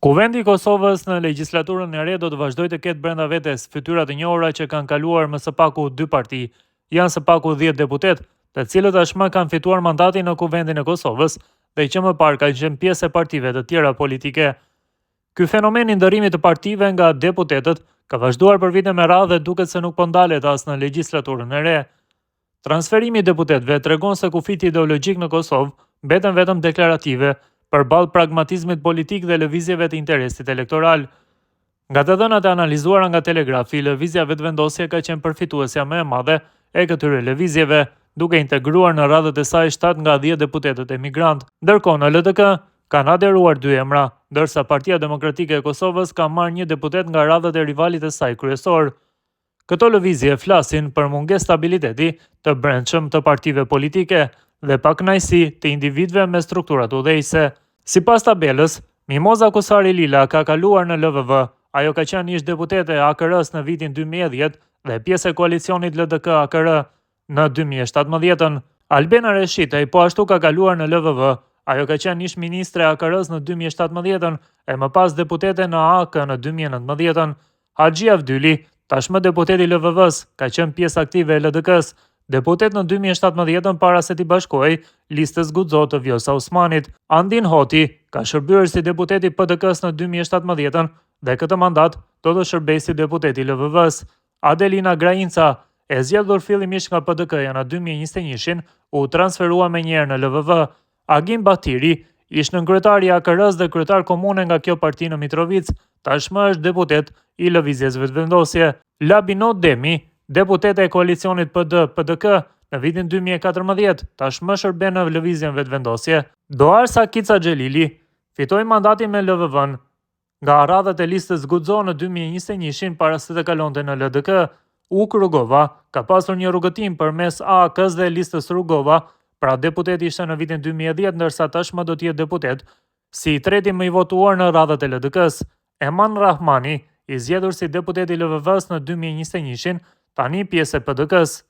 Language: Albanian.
Kuvendi i Kosovës në legjislaturën e re do të vazhdojë të ketë brenda vetes fytyra të njohura që kanë kaluar më së paku 2 parti. Janë së paku 10 deputet, të cilët tashmë kanë fituar mandatin në Kuvendin e Kosovës dhe që më parë kanë qenë pjesë e partive të tjera politike. Ky fenomen i ndërrimit të partive nga deputetët ka vazhduar për vite me radhë dhe duket se nuk po ndalet as në legjislaturën e re. Transferimi i deputetëve tregon se kufiti ideologjik në Kosovë mbeten vetëm deklarative përballë pragmatizmit politik dhe lëvizjeve të interesit elektoral. Nga të dhënat e analizuara nga Telegrafi, lëvizja vetëvendosje ka qenë përfituesja më e madhe e këtyre lëvizjeve, duke integruar në radhët e saj 7 nga 10 deputetët emigrant. Ndërkohë në LDK kanë aderuar 2 emra, ndërsa Partia Demokratike e Kosovës ka marrë 1 deputet nga radhët e rivalit të saj kryesor. Këto lëvizje flasin për mungesë stabiliteti të brendshëm të partive politike dhe pakënaqësi të individëve me struktura të udhëheqëse. Sipas tabelës, Mimoza Kusari Lila ka kaluar në LVV. Ajo ka qenë ish deputete e AKR-s në vitin 2010 dhe pjesë e koalicionit LDK-AKR në 2017. Albena Reshitej po ashtu ka kaluar në LVV. Ajo ka qenë ish ministre e AKR-s në 2017 e më pas deputete në AK në 2019. Haxhi Avdyli, tashmë deputeti i LVV-s, ka qenë pjesë aktive e LDK-s, deputet në 2017 para se t'i bashkohej listës Guxo të Vjosa Osmanit. Andin Hoti ka shërbyer si deputeti i PDK-s në 2017 dhe këtë mandat do të shërbejë si deputeti i LVV-s. Adelina Grajinca, e zgjedhur fillimisht nga PDK-ja në 2021, u transferua menjëherë në LVV. Agim Batiri, ish nënkryetari i AKR-s dhe kryetar komune nga kjo parti në Mitrovic, tashmë është deputet i lëvizjes vetëvendosje. Labinot Demi, deputete e koalicionit PD-PDK në vitin 2014, tashmë shërben në lëvizjen vetëvendosje. Doar Sakica Xhelili fitoi mandatin me LVV-n nga radhët e listës Guxo në 2021 para se të kalonte në LDK. Uk Rugova ka pasur një rrugëtim përmes AAK-s dhe listës Rugova, pra deputeti ishte në vitin 2010 ndërsa tashmë do të jetë deputet si i treti më i votuar në radhët e LDK-s. Eman Rahmani, i zgjedhur si deputeti i LVV-s në 2021, tani pjesë e PDK-s.